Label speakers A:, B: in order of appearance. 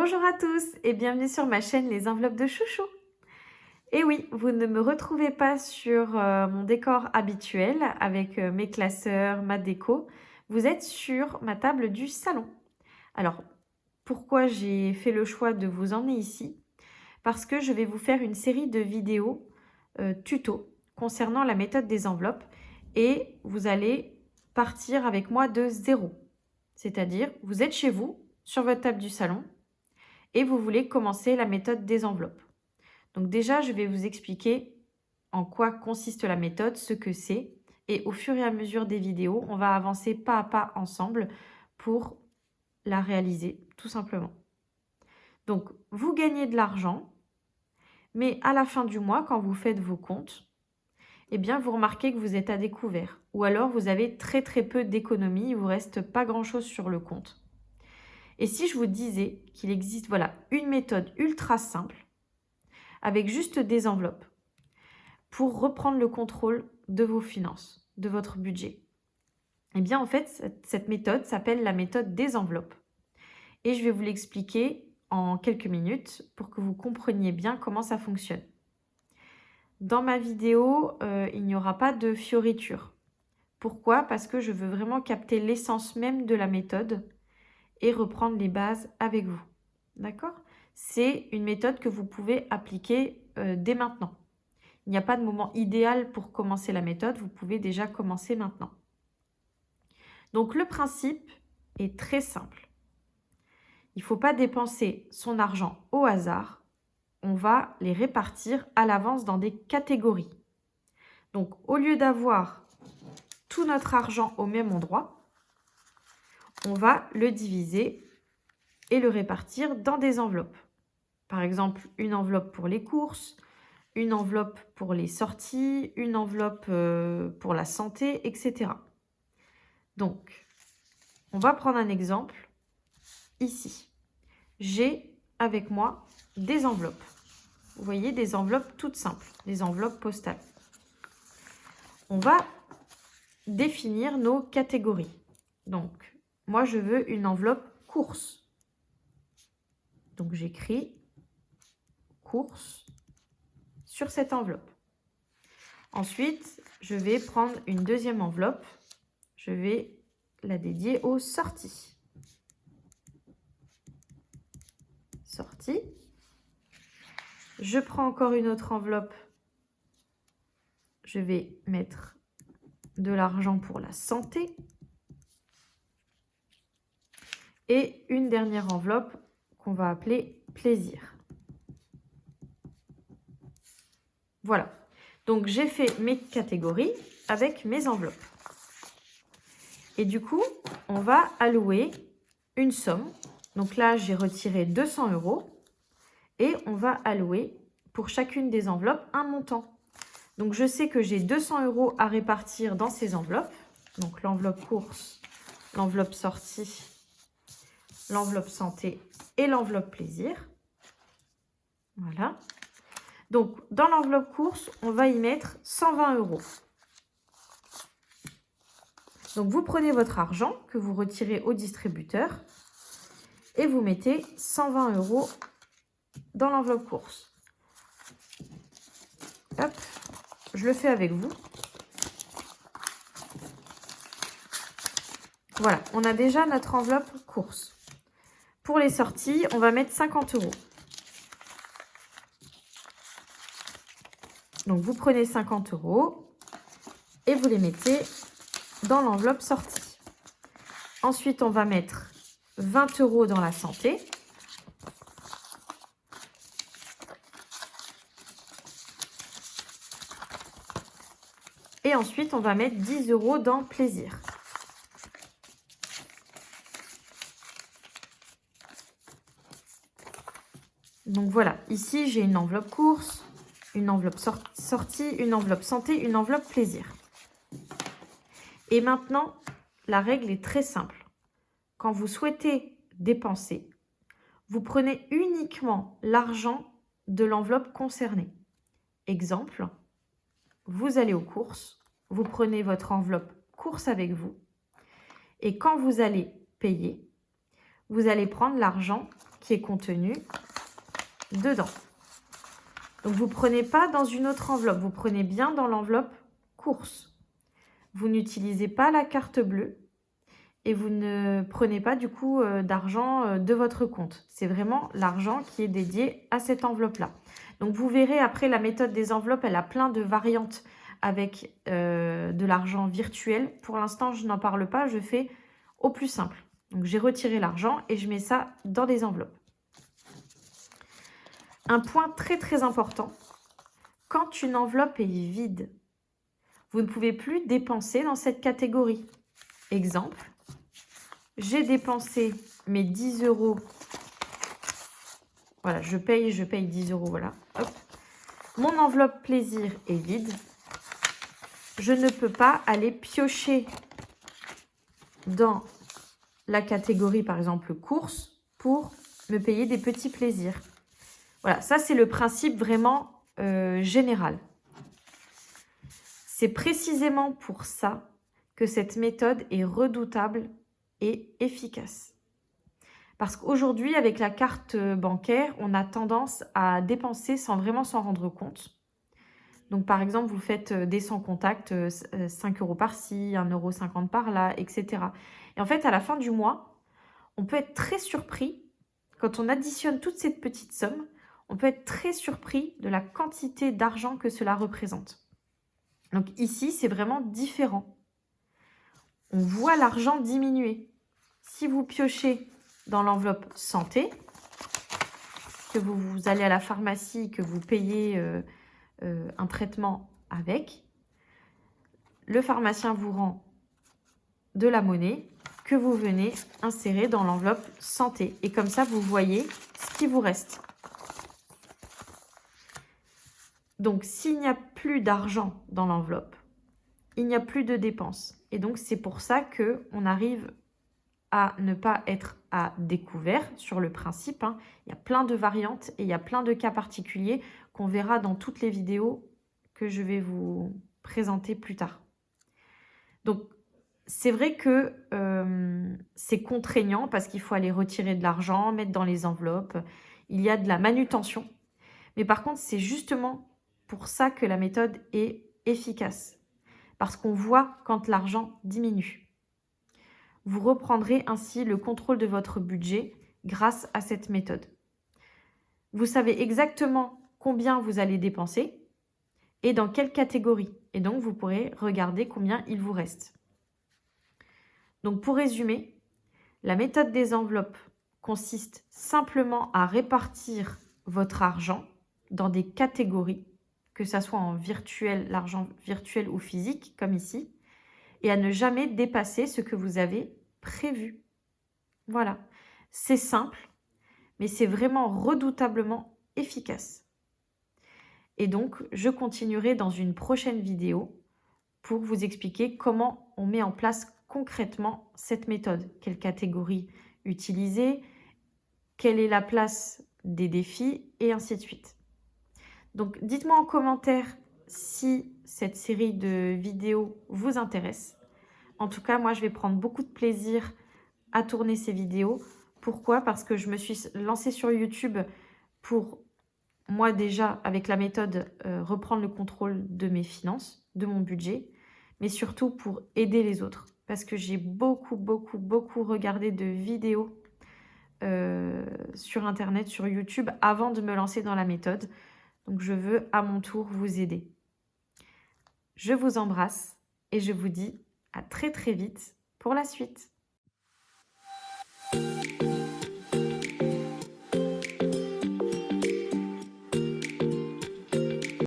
A: Bonjour à tous et bienvenue sur ma chaîne Les Enveloppes de Chouchou. Et oui, vous ne me retrouvez pas sur mon décor habituel avec mes classeurs, ma déco. Vous êtes sur ma table du salon. Alors, pourquoi j'ai fait le choix de vous emmener ici? Parce que je vais vous faire une série de vidéos tuto concernant la méthode des enveloppes et vous allez partir avec moi de zéro. C'est-à-dire, vous êtes chez vous, sur votre table du salon, et vous voulez commencer la méthode des enveloppes. Donc déjà, je vais vous expliquer en quoi consiste la méthode, ce que c'est, et au fur et à mesure des vidéos, on va avancer pas à pas ensemble pour la réaliser, tout simplement. Donc, vous gagnez de l'argent, mais à la fin du mois, quand vous faites vos comptes, eh bien, vous remarquez que vous êtes à découvert, ou alors vous avez très peu d'économies, il ne vous reste pas grand-chose sur le compte. Et si je vous disais qu'il existe une méthode ultra simple, avec juste des enveloppes, pour reprendre le contrôle de vos finances, de votre budget. Eh bien, en fait, cette méthode s'appelle la méthode des enveloppes. Et je vais vous l'expliquer en quelques minutes pour que vous compreniez bien comment ça fonctionne. Dans ma vidéo, il n'y aura pas de fioritures. Pourquoi? Parce que je veux vraiment capter l'essence même de la méthode et reprendre les bases avec vous. D'accord? C'est une méthode que vous pouvez appliquer dès maintenant. Il n'y a pas de moment idéal pour commencer la méthode, vous pouvez déjà commencer maintenant. Donc le principe est très simple. Il ne faut pas dépenser son argent au hasard, on va les répartir à l'avance dans des catégories. Donc au lieu d'avoir tout notre argent au même endroit, on va le diviser et le répartir dans des enveloppes. Par exemple, une enveloppe pour les courses, une enveloppe pour les sorties, une enveloppe pour la santé, etc. Donc, on va prendre un exemple ici. J'ai avec moi des enveloppes. Vous voyez, des enveloppes toutes simples, des enveloppes postales. On va définir nos catégories. Donc, moi, je veux une enveloppe courses. Donc, j'écris courses sur cette enveloppe. Ensuite, je vais prendre une deuxième enveloppe. Je vais la dédier aux sorties. Sorties. Je prends encore une autre enveloppe. Je vais mettre de l'argent pour la santé. Et une dernière enveloppe qu'on va appeler plaisir. Voilà. Donc, j'ai fait mes catégories avec mes enveloppes. Et du coup, on va allouer une somme. Donc là, j'ai retiré 200 € et on va allouer pour chacune des enveloppes un montant. Donc, je sais que j'ai 200 € à répartir dans ces enveloppes. Donc, l'enveloppe courses, l'enveloppe sortie, l'enveloppe santé et l'enveloppe plaisir. Voilà. Donc, dans l'enveloppe courses, on va y mettre 120 €. Donc, vous prenez votre argent que vous retirez au distributeur et vous mettez 120 € dans l'enveloppe courses. Hop, je le fais avec vous. Voilà, on a déjà notre enveloppe courses. Pour les sorties, on va mettre 50 €. Donc, vous prenez 50 € et vous les mettez dans l'enveloppe sortie. Ensuite, on va mettre 20 € dans la santé. Et ensuite, on va mettre 10 € dans plaisir. Donc voilà, ici, j'ai une enveloppe courses, une enveloppe sortie, une enveloppe santé, une enveloppe plaisir. Et maintenant, la règle est très simple. Quand vous souhaitez dépenser, vous prenez uniquement l'argent de l'enveloppe concernée. Exemple, vous allez aux courses, vous prenez votre enveloppe courses avec vous et quand vous allez payer, vous allez prendre l'argent qui est contenu dedans. Donc, vous ne prenez pas dans une autre enveloppe. Vous prenez bien dans l'enveloppe course. Vous n'utilisez pas la carte bleue et vous ne prenez pas du coup d'argent de votre compte. C'est vraiment l'argent qui est dédié à cette enveloppe-là. Donc, vous verrez après la méthode des enveloppes, elle a plein de variantes avec de l'argent virtuel. Pour l'instant, je n'en parle pas, je fais au plus simple. Donc, j'ai retiré l'argent et je mets ça dans des enveloppes. Un point très très important, quand une enveloppe est vide, vous ne pouvez plus dépenser dans cette catégorie. Exemple, j'ai dépensé mes 10 €. Voilà, je paye 10 €, voilà. Hop. Mon enveloppe plaisir est vide. Je ne peux pas aller piocher dans la catégorie, par exemple, courses, pour me payer des petits plaisirs. Voilà, ça c'est le principe vraiment général. C'est précisément pour ça que cette méthode est redoutable et efficace. Parce qu'aujourd'hui, avec la carte bancaire, on a tendance à dépenser sans vraiment s'en rendre compte. Donc, par exemple, vous faites des sans contact, 5 € par-ci, 1,50 € par-là, etc. Et en fait, à la fin du mois, on peut être très surpris, quand on additionne toute cette petite somme, on peut être très surpris de la quantité d'argent que cela représente. Donc ici, c'est vraiment différent. On voit l'argent diminuer. Si vous piochez dans l'enveloppe santé, que vous allez à la pharmacie, que vous payez un traitement avec, le pharmacien vous rend de la monnaie que vous venez insérer dans l'enveloppe santé. Et comme ça, vous voyez ce qui vous reste. Donc, s'il n'y a plus d'argent dans l'enveloppe, il n'y a plus de dépenses. Et donc, c'est pour ça qu'on arrive à ne pas être à découvert sur le principe. Hein. Il y a plein de variantes et il y a plein de cas particuliers qu'on verra dans toutes les vidéos que je vais vous présenter plus tard. Donc, c'est vrai que c'est contraignant parce qu'il faut aller retirer de l'argent, mettre dans les enveloppes. Il y a de la manutention. Mais par contre, c'est justement pour ça que la méthode est efficace. Parce qu'on voit quand l'argent diminue. Vous reprendrez ainsi le contrôle de votre budget grâce à cette méthode. Vous savez exactement combien vous allez dépenser et dans quelle catégorie. Et donc, vous pourrez regarder combien il vous reste. Donc, pour résumer, la méthode des enveloppes consiste simplement à répartir votre argent dans des catégories, que ce soit en virtuel, l'argent virtuel ou physique, comme ici, et à ne jamais dépasser ce que vous avez prévu. Voilà, c'est simple, mais c'est vraiment redoutablement efficace. Et donc, je continuerai dans une prochaine vidéo pour vous expliquer comment on met en place concrètement cette méthode. Quelle catégorie utiliser, quelle est la place des défis, et ainsi de suite. Donc, dites-moi en commentaire si cette série de vidéos vous intéresse. En tout cas, moi, je vais prendre beaucoup de plaisir à tourner ces vidéos. Pourquoi? Parce que je me suis lancée sur YouTube pour, moi déjà, avec la méthode, reprendre le contrôle de mes finances, de mon budget, mais surtout pour aider les autres. Parce que j'ai beaucoup regardé de vidéos sur Internet, sur YouTube, avant de me lancer dans la méthode. Donc, je veux à mon tour vous aider. Je vous embrasse et je vous dis à très vite pour la suite.